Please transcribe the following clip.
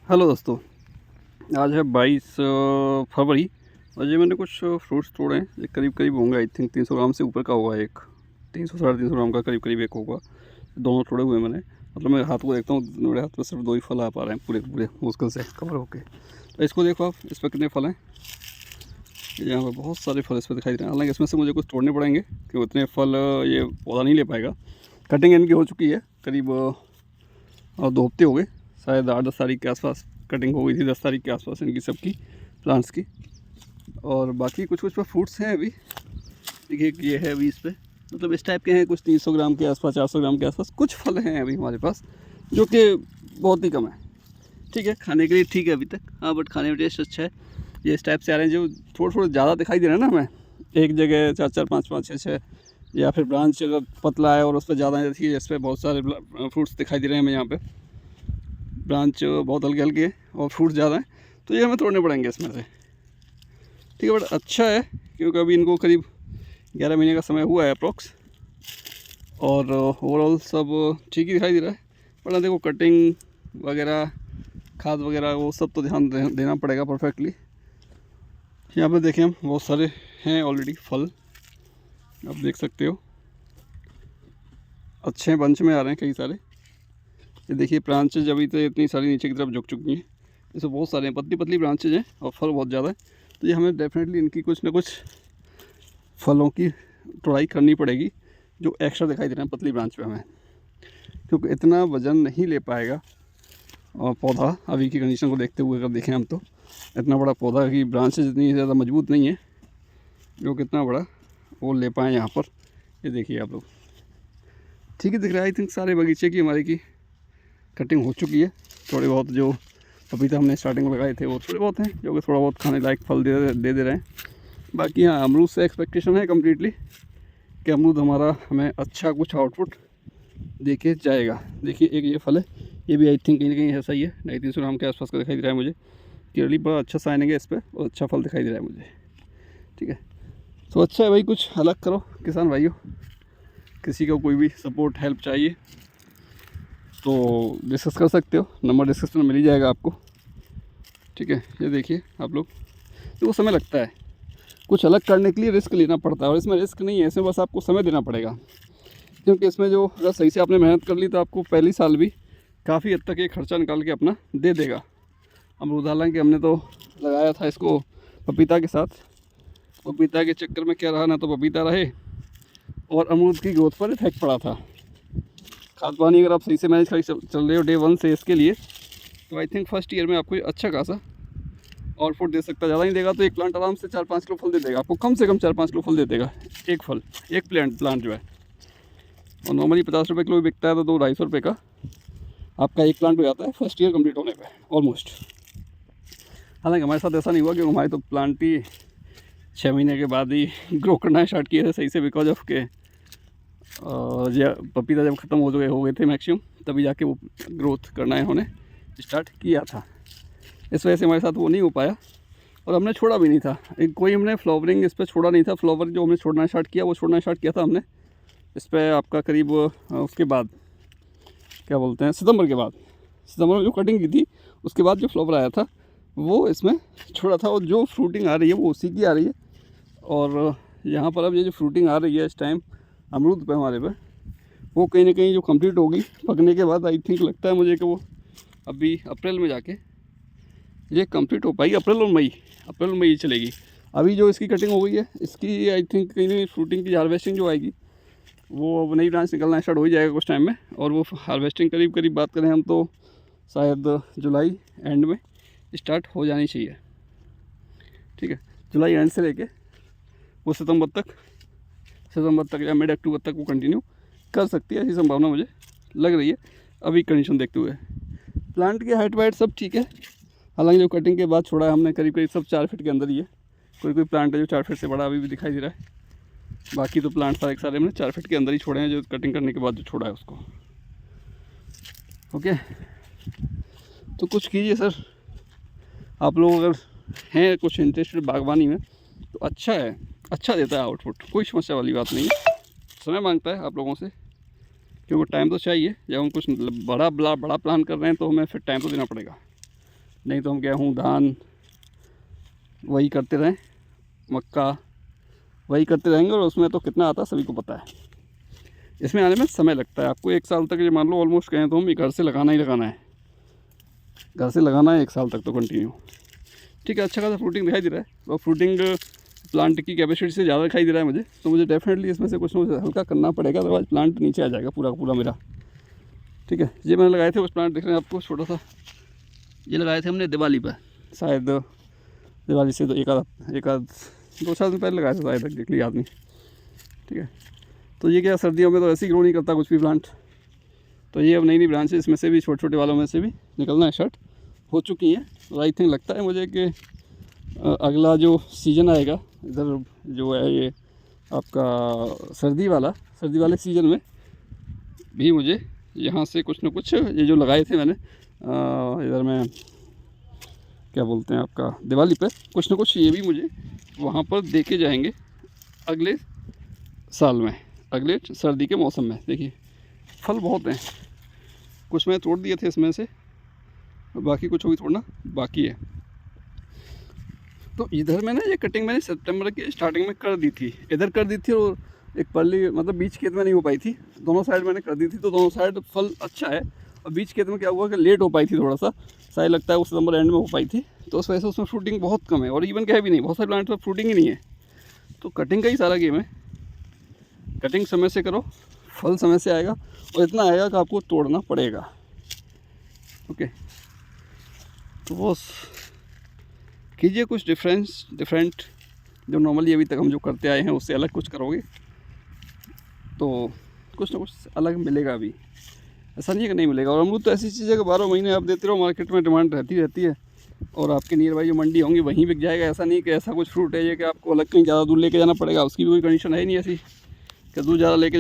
Hello दोस्तों, आज है 22 फरवरी और ये मैंने कुछ फ्रूट्स तोड़े हैं। ये करीब करीब होंगे, आई थिंक 300 ग्राम से ऊपर का होगा। एक 300 साढ़े 300 ग्राम का करीब करीब एक होगा। दोनों तोड़े हुए मैंने, मतलब मैं हाथ को देखता हूँ, मेरे हाथ में सिर्फ 2 ही फल आ पा रहे हैं पूरे पूरे मुश्किल से कवर होके। तो इसको देखो आप, इस पर कितने फल हैं। यहाँ पर बहुत सारे फल इस पर दिखाई दे रहे हैं। हालांकि इसमें से मुझे कुछ तोड़ने पड़ेंगे क्योंकि उतने फल ये पौधा नहीं ले पाएगा। कटिंग इनकी हो चुकी है करीब 2 हफ्ते हो गए, शायद 8-10 तारीख के आसपास कटिंग हो गई थी, 10 तारीख के आसपास इनकी सबकी प्लांट्स की। और बाकी कुछ कुछ पर फ्रूट्स हैं अभी। देखिए ये है अभी इस पर, मतलब इस टाइप के हैं कुछ 300 ग्राम के आसपास, 400 ग्राम के आसपास कुछ फल हैं अभी हमारे पास, जो कि बहुत ही कम है। ठीक है, खाने के लिए ठीक है अभी तक, हाँ, बट खाने में टेस्ट अच्छा है। ये इस टाइप से आ रहे हैं जो थोड़े थोड़े ज़्यादा दिखाई दे रहे हैं ना हमें, एक जगह 4-4, 5-5, 6-6, या फिर ब्रांच अगर पतला है और उस पर ज़्यादा है। देखिए इस पर बहुत सारे फ्रूट्स दिखाई दे रहे हैं हमें यहाँ पे। ब्रांच बहुत हल्के हल्के है और फ्रूट ज़्यादा है, तो ये हमें तोड़ने पड़ेंगे इसमें से। ठीक है, बट अच्छा है क्योंकि अभी इनको करीब 11 महीने का समय हुआ है अप्रॉक्स, और ओवरऑल सब ठीक ही दिखाई दे रहा है। पर देखो कटिंग वगैरह, खाद वगैरह, वो सब तो ध्यान देना पड़ेगा परफेक्टली। यहाँ पर देखें हम बहुत सारे हैं ऑलरेडी फल, आप देख सकते हो, अच्छे बंच में आ रहे हैं कई सारे। ये देखिए ब्रांचेज अभी तो इतनी सारी नीचे की तरफ झुक चुकी हैं, इसमें बहुत सारे हैं, पतली पतली ब्रांचेज हैं और फल बहुत ज़्यादा है। तो ये हमें डेफिनेटली इनकी कुछ ना कुछ फलों की तोड़ाई करनी पड़ेगी जो एक्स्ट्रा दिखाई दे रहे हैं पतली ब्रांच पे हमें, क्योंकि इतना वज़न नहीं ले पाएगा। और पौधा अभी की कंडीशन को देखते हुए अगर देखें हम, तो इतना बड़ा पौधा की ब्रांचेज इतनी ज़्यादा मजबूत नहीं है जो कितना बड़ा वो ले पाएँ यहाँ पर। ये देखिए आप लोग, ठीक है दिख रहा है। आई थिंक सारे बगीचे की हमारे की कटिंग हो चुकी है। थोड़े बहुत जो पपीता हमने स्टार्टिंग में लगाए थे वो थोड़े बहुत हैं जो कि थोड़ा बहुत खाने लायक फल दे रहे हैं। बाकी हाँ, अमरूद से एक्सपेक्टेशन है कम्प्लीटली कि अमरूद हमारा हमें अच्छा कुछ आउटपुट दे के जाएगा। देखिए एक ये फल है, ये भी आई थिंक कहीं ना कहीं ऐसा ही है, 250 ग्राम के आसपास का दिखाई दे रहा है मुझे। क्लियरली बड़ा अच्छा साइन है इस पर और अच्छा फल दिखाई दे रहा है मुझे। ठीक है, तो अच्छा है भाई, कुछ अलग करो किसान भाइयों। किसी को कोई भी सपोर्ट हेल्प चाहिए तो डिस्कस कर सकते हो, नंबर डिस्क्रिप्शन में मिल ही जाएगा आपको। ठीक है, ये देखिए आप लोग, तो वो समय लगता है कुछ अलग करने के लिए, रिस्क लेना पड़ता है। और इसमें रिस्क नहीं है, इसमें बस आपको समय देना पड़ेगा, क्योंकि इसमें जो अगर सही से आपने मेहनत कर ली तो आपको पहली साल भी काफ़ी हद तक ये खर्चा निकाल के अपना दे देगा। अमरूद हालांकि हमने तो लगाया था इसको पपीता के साथ, पपीता के चक्कर में क्या रहा, ना तो पपीता रहे और अमरूद की ग्रोथ पर इफेक्ट पड़ा था। खाद पानी अगर आप सही से मैनेज कर चल रहे हो डे 1 से इसके लिए, तो आई थिंक फर्स्ट ईयर में आपको अच्छा खासा आउटपुट दे सकता है। ज़्यादा नहीं देगा तो एक प्लांट आराम से 4-5 किलो फल दे देगा आपको, कम से कम 4-5 किलो फल दे देगा एक फल, एक प्लांट जो है। और नॉर्मली 50 रुपये किलो बिकता है, तो 200-250 रुपये का आपका एक प्लांट हो जाता है फर्स्ट ईयर कंप्लीट होने पे ऑलमोस्ट। हालांकि हमारे साथ ऐसा नहीं हुआ क्योंकि हमारे तो प्लांट ही 6 महीने के बाद ही ग्रो करना स्टार्ट किए थे सही से, बिकॉज ऑफ के पपीता जब ख़त्म हो गए थे मैक्सिमम, तभी जाके वो ग्रोथ करना इन्होंने स्टार्ट किया था। इस वजह से हमारे साथ वो नहीं हो पाया और हमने छोड़ा भी नहीं था। कोई हमने फ्लावरिंग इस पर छोड़ा नहीं था। फ्लावर जो हमने छोड़ना स्टार्ट किया वो छोड़ना स्टार्ट किया था हमने इस पर आपका करीब उसके बाद क्या बोलते हैं, सितंबर के बाद, सितंबर में जो कटिंग की थी उसके बाद जो फ्लावर आया था वो इसमें छोड़ा था। और जो फ्रूटिंग आ रही है वो उसी की आ रही है। और यहाँ पर अब ये जो फ्रूटिंग आ रही है इस टाइम अमरूद पे हमारे पे, वो कहीं ना कहीं जो कंप्लीट होगी पकने के बाद, आई थिंक लगता है मुझे कि वो अभी अप्रैल में जाके ये कंप्लीट हो पाएगी। अप्रैल और मई चलेगी। अभी जो इसकी कटिंग हो गई है इसकी आई थिंक कहीं ना फ्रूटिंग की हार्वेस्टिंग जो आएगी वो अब नई ब्रांच निकलना स्टार्ट हो ही जाएगा कुछ टाइम में। और वो हार्वेस्टिंग करीब बात करें हम तो शायद जुलाई एंड में स्टार्ट हो जानी चाहिए। ठीक है, जुलाई एंड से लेके वो सितंबर तक या मिड अक्टूबर तक वो कंटिन्यू कर सकती है, ऐसी संभावना मुझे लग रही है अभी कंडीशन देखते हुए। प्लांट की हाइट वाइट सब ठीक है। हालांकि जो कटिंग के बाद छोड़ा है हमने करीब सब 4 फीट के अंदर ही है। कोई प्लांट है जो 4 फीट से बड़ा अभी भी दिखाई दे रहा है। बाकी तो प्लांट सारे हमने 4 फीट के अंदर ही छोड़े हैं, जो कटिंग करने के बाद जो छोड़ा है उसको। ओके, तो कुछ कीजिए सर, आप लोग अगर हैं कुछ इंटरेस्टेड बागवानी में तो अच्छा है, अच्छा देता है आउटपुट, कोई समस्या वाली बात नहीं है। समय मांगता है आप लोगों से, क्योंकि टाइम तो चाहिए। जब हम कुछ बड़ा प्लान कर रहे हैं तो हमें फिर टाइम तो देना पड़ेगा। नहीं तो हम गेहूँ धान वही करते रहें, मक्का वही करते रहेंगे, और उसमें तो कितना आता है सभी को पता है। इसमें आने में समय लगता है आपको 1 साल तक, ये मान लो ऑलमोस्ट कहें तो हम घर से लगाना ही लगाना है, घर से लगाना है 1 साल तक तो कंटिन्यू। ठीक है, अच्छा खासा फ्रूटिंग दिखाई दे रहा है, और फ्रूटिंग प्लांट की कैपेसिटी से ज़्यादा दिखाई दे रहा है मुझे, तो मुझे डेफिनेटली इसमें से कुछ ना कुछ हल्का करना पड़ेगा, अदरवाइज प्लांट नीचे आ जाएगा पूरा का पूरा मेरा। ठीक है, ये मैंने लगाए थे उस प्लांट, देख रहे हैं आपको छोटा सा, ये लगाए थे हमने दिवाली पर, शायद दिवाली से तो एक आध 2-4 दिन पहले लगाया था शायद, देख लिया आदमी। ठीक है, तो ये क्या सर्दियों में तो ऐसे ही ग्रो नहीं करता कुछ भी प्लांट। तो ये अब नई नई ब्रांचेस इसमें से भी, छोटे छोटे वालों में से भी निकलना है स्टार्ट हो चुकी हैं। और आई थिंक लगता है मुझे कि अगला जो सीज़न आएगा इधर जो है ये आपका सर्दी वाले सीज़न में भी मुझे यहाँ से कुछ ना कुछ, ये जो लगाए थे मैंने इधर में क्या बोलते हैं आपका दिवाली पर, कुछ ना कुछ ये भी मुझे वहाँ पर देके जाएंगे अगले साल में, अगले सर्दी के मौसम में। देखिए फल बहुत हैं, कुछ मैं तोड़ दिए थे इसमें से, बाकी कुछ भी तोड़ना बाकी है। तो इधर में ना ये कटिंग मैंने सितंबर के स्टार्टिंग में कर दी थी, इधर कर दी थी, और एक परली मतलब बीच खेत में नहीं हो पाई थी, दोनों साइड मैंने कर दी थी, तो दोनों साइड फल अच्छा है। और बीच खेत में क्या हुआ कि लेट हो पाई थी थोड़ा सा, शायद लगता है वो सितंबर एंड में हो पाई थी, तो उस वजह से उसमें फ्रूटिंग बहुत कम है, और इवन क्या भी नहीं, बहुत सारे प्लांट में फ्रूटिंग ही नहीं है। तो कटिंग का ही सारा गेम है, कटिंग समय से करो, फल समय से आएगा, और इतना आएगा कि आपको तोड़ना पड़ेगा। ओके, तो बस कीजिए कुछ डिफरेंट, जो नॉर्मली अभी तक हम जो करते आए हैं उससे अलग कुछ करोगे तो कुछ ना कुछ अलग मिलेगा भी, ऐसा नहीं है कि नहीं मिलेगा। और अमरूद तो ऐसी चीज़ है कि 12 महीने आप देते रहो, मार्केट में डिमांड रहती है, और आपके नियर बाई जो मंडी होंगी वहीं बिक जाएगा। ऐसा नहीं कि ऐसा कुछ फ्रूट है ये कि आपको अलग कहीं ज़्यादा दूर लेके जाना पड़ेगा, उसकी भी कोई कंडीशन है ही नहीं ऐसी कि दूर ज़्यादा लेके